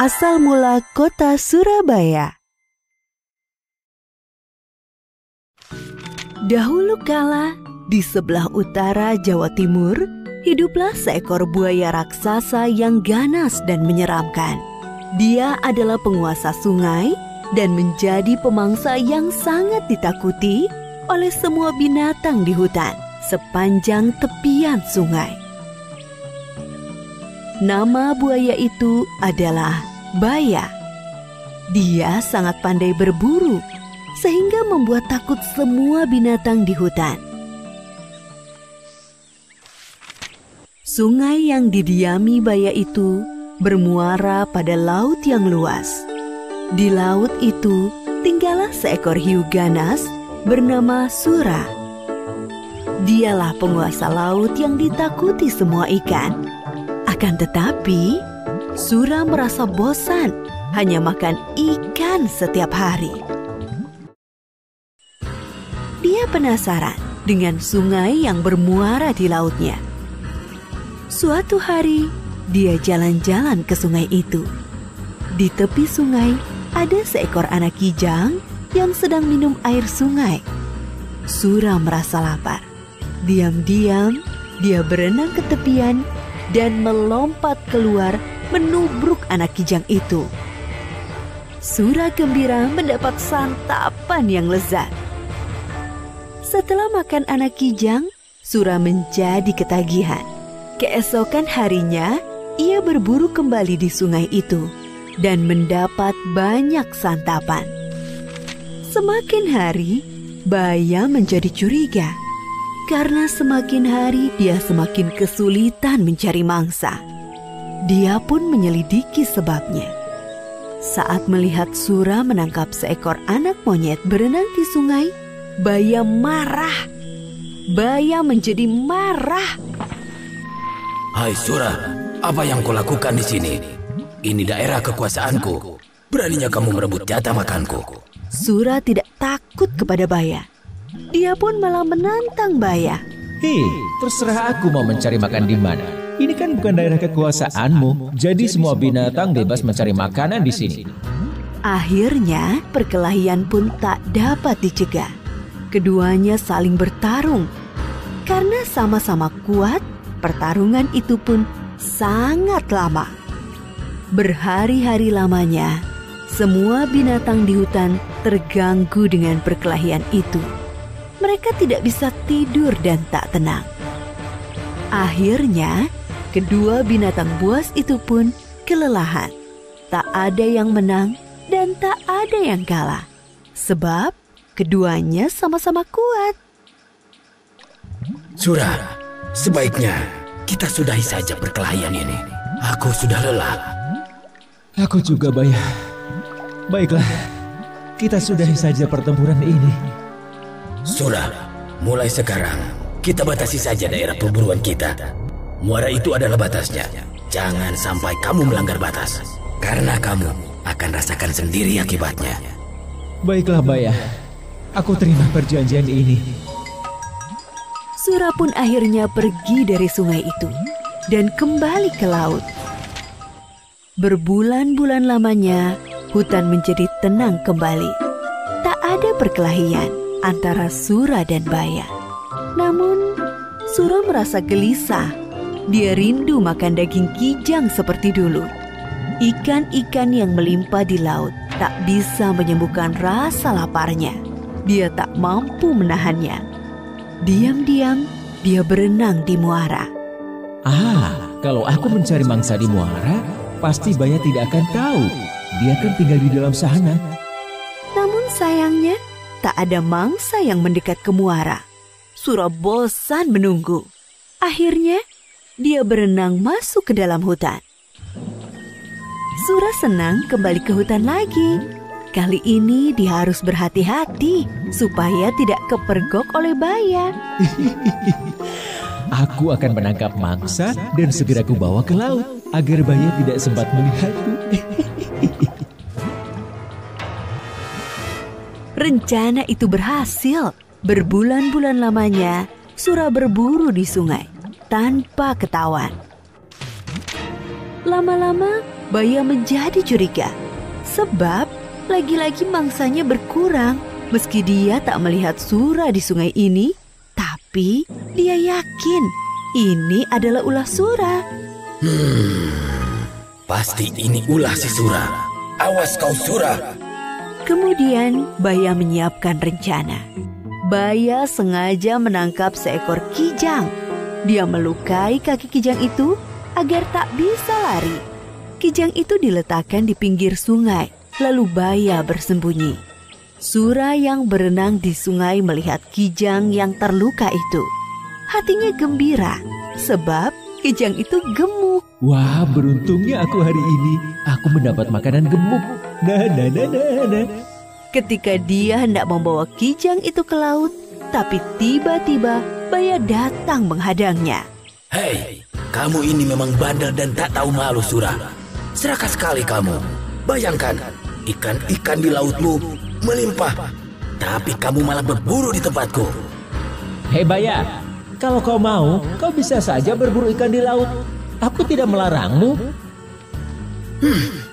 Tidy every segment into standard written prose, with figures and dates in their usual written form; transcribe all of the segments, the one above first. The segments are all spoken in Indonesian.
Asal mula kota Surabaya. Dahulu kala, di sebelah utara Jawa Timur, hiduplah seekor buaya raksasa yang ganas dan menyeramkan. Dia adalah penguasa sungai dan menjadi pemangsa yang sangat ditakuti oleh semua binatang di hutan sepanjang tepian sungai. Nama buaya itu adalah Baya. Dia sangat pandai berburu, sehingga membuat takut semua binatang di hutan. Sungai yang didiami Baya itu bermuara pada laut yang luas. Di laut itu tinggallah seekor hiu ganas bernama Sura. Dialah penguasa laut yang ditakuti semua ikan. Akan tetapi, Sura merasa bosan hanya makan ikan setiap hari. Dia penasaran dengan sungai yang bermuara di lautnya. Suatu hari, dia jalan-jalan ke sungai itu. Di tepi sungai, ada seekor anak kijang yang sedang minum air sungai. Sura merasa lapar. Diam-diam, dia berenang ke tepian dan melompat keluar menubruk anak kijang itu. Sura gembira mendapat santapan yang lezat. Setelah makan anak kijang, Sura menjadi ketagihan. Keesokan harinya, ia berburu kembali di sungai itu dan mendapat banyak santapan. Semakin hari, Baya menjadi curiga. Karena semakin hari dia semakin kesulitan mencari mangsa. Dia pun menyelidiki sebabnya. Saat melihat Sura menangkap seekor anak monyet berenang di sungai, Baya marah. Baya menjadi marah. Hai Sura, apa yang kau lakukan di sini? Ini daerah kekuasaanku. Beraninya kamu merebut jatah makanku. Sura tidak takut kepada Baya. Dia pun malah menantang Baya. Hei, terserah aku mau mencari makan di mana. Ini kan bukan daerah kekuasaanmu, jadi semua binatang bebas mencari makanan di sini. Akhirnya, perkelahian pun tak dapat dicegah. Keduanya saling bertarung. Karena sama-sama kuat, pertarungan itu pun sangat lama. Berhari-hari lamanya, semua binatang di hutan terganggu dengan perkelahian itu. Mereka tidak bisa tidur dan tak tenang. Akhirnya, kedua binatang buas itu pun kelelahan. Tak ada yang menang dan tak ada yang kalah. Sebab keduanya sama-sama kuat. Sura, sebaiknya kita sudahi saja perkelahian ini. Aku sudah lelah. Aku juga, Baya. Baiklah, kita sudahi saja pertempuran ini. Sura, mulai sekarang kita batasi saja daerah perburuan kita. Muara itu adalah batasnya. Jangan sampai kamu melanggar batas, karena kamu akan rasakan sendiri akibatnya. Baiklah, Baya. Aku terima perjanjian ini. Sura pun akhirnya pergi dari sungai itu dan kembali ke laut. Berbulan-bulan lamanya, hutan menjadi tenang kembali. Tak ada perkelahian antara Sura dan Baya. Namun, Sura merasa gelisah. Dia rindu makan daging kijang seperti dulu. Ikan-ikan yang melimpah di laut tak bisa menyembuhkan rasa laparnya. Dia tak mampu menahannya. Diam-diam, dia berenang di muara. Kalau aku mencari mangsa di muara, pasti Baya tidak akan tahu. Dia kan tinggal di dalam sana. Namun sayangnya, tak ada mangsa yang mendekat ke muara. Sura bosan menunggu. Akhirnya, dia berenang masuk ke dalam hutan. Sura senang kembali ke hutan lagi. Kali ini dia harus berhati-hati supaya tidak kepergok oleh Baya. Aku akan menangkap mangsa dan segera kubawa ke laut agar Baya tidak sempat melihatku. Rencana itu berhasil. Berbulan-bulan lamanya, Sura berburu di sungai tanpa ketahuan. Lama-lama, Baya menjadi curiga. Sebab lagi-lagi mangsanya berkurang. Meski dia tak melihat Sura di sungai ini, tapi dia yakin ini adalah ulah Sura. Pasti ini ulah si Sura. Awas kau Sura. Kemudian Baya menyiapkan rencana. Baya sengaja menangkap seekor kijang. Dia melukai kaki kijang itu agar tak bisa lari. Kijang itu diletakkan di pinggir sungai, lalu Baya bersembunyi. Sura yang berenang di sungai melihat kijang yang terluka itu. Hatinya gembira, sebab kijang itu gemuk. Wah, beruntungnya aku hari ini. Aku mendapat makanan gemuk. Nah. Ketika dia hendak membawa kijang itu ke laut, tapi tiba-tiba Baya datang menghadangnya. Hei, kamu ini memang bandel dan tak tahu malu Sura. Serakah sekali kamu. Bayangkan, ikan-ikan di lautmu melimpah, tapi kamu malah berburu di tempatku. Hei Baya, kalau kau mau, kau bisa saja berburu ikan di laut. Aku tidak melarangmu.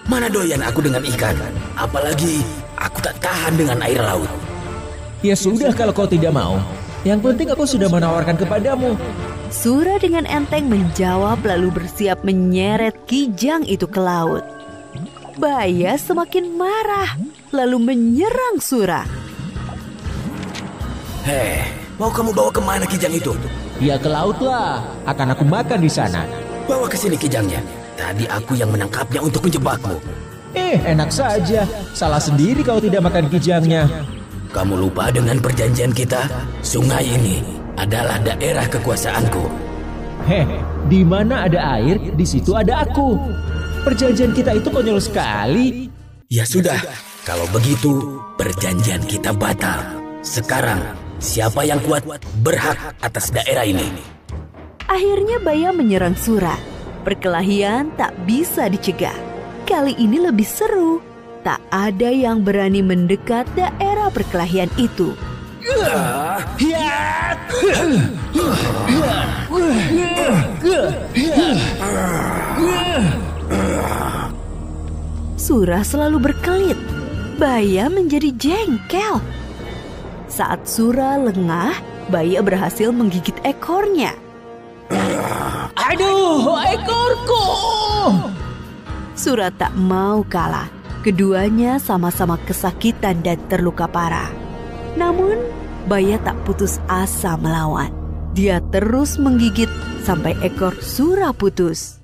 Mana doyan aku dengan ikan. Apalagi aku tak tahan dengan air laut. Ya sudah kalau kau tidak mau. Yang penting aku sudah menawarkan kepadamu. Sura dengan enteng menjawab lalu bersiap menyeret kijang itu ke laut. Baya semakin marah, lalu menyerang Sura. Hei, mau kamu bawa kemana kijang itu? Ya ke laut lah, akan aku makan di sana. Bawa ke sini kijangnya. Tadi aku yang menangkapnya untuk menjebakmu. Enak saja, salah sendiri kau tidak makan kijangnya. Kamu lupa dengan perjanjian kita? Sungai ini adalah daerah kekuasaanku. Di mana ada air, di situ ada aku. Perjanjian kita itu konyol sekali. Ya sudah, kalau begitu perjanjian kita batal. Sekarang, siapa yang kuat berhak atas daerah ini. Akhirnya Baya menyerang Sura. Perkelahian tak bisa dicegah. Kali ini lebih seru. Tak ada yang berani mendekat daerah perkelahian itu. Sura selalu berkelit. Baya menjadi jengkel. Saat Sura lengah, Baya berhasil menggigit ekornya. Aduh, ekorku! Sura tak mau kalah. Keduanya sama-sama kesakitan dan terluka parah. Namun, Baya tak putus asa melawan. Dia terus menggigit sampai ekor Sura putus.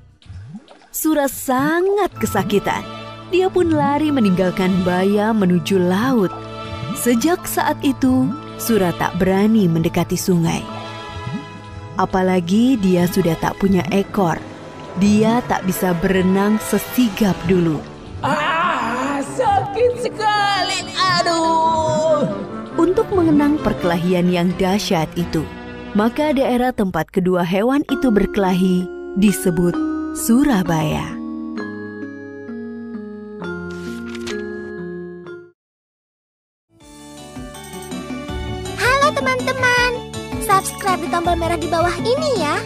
Sura sangat kesakitan. Dia pun lari meninggalkan Baya menuju laut. Sejak saat itu, Sura tak berani mendekati sungai. Apalagi dia sudah tak punya ekor. Dia tak bisa berenang sesigap dulu. Sakit sekali, aduh. Untuk mengenang perkelahian yang dahsyat itu, maka daerah tempat kedua hewan itu berkelahi disebut Surabaya. Halo teman-teman, subscribe di tombol merah di bawah ini ya.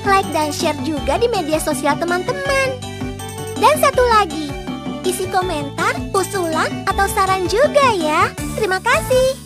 Like dan share juga di media sosial teman-teman. Dan satu lagi, isi komentar, usulan, atau saran juga ya. Terima kasih.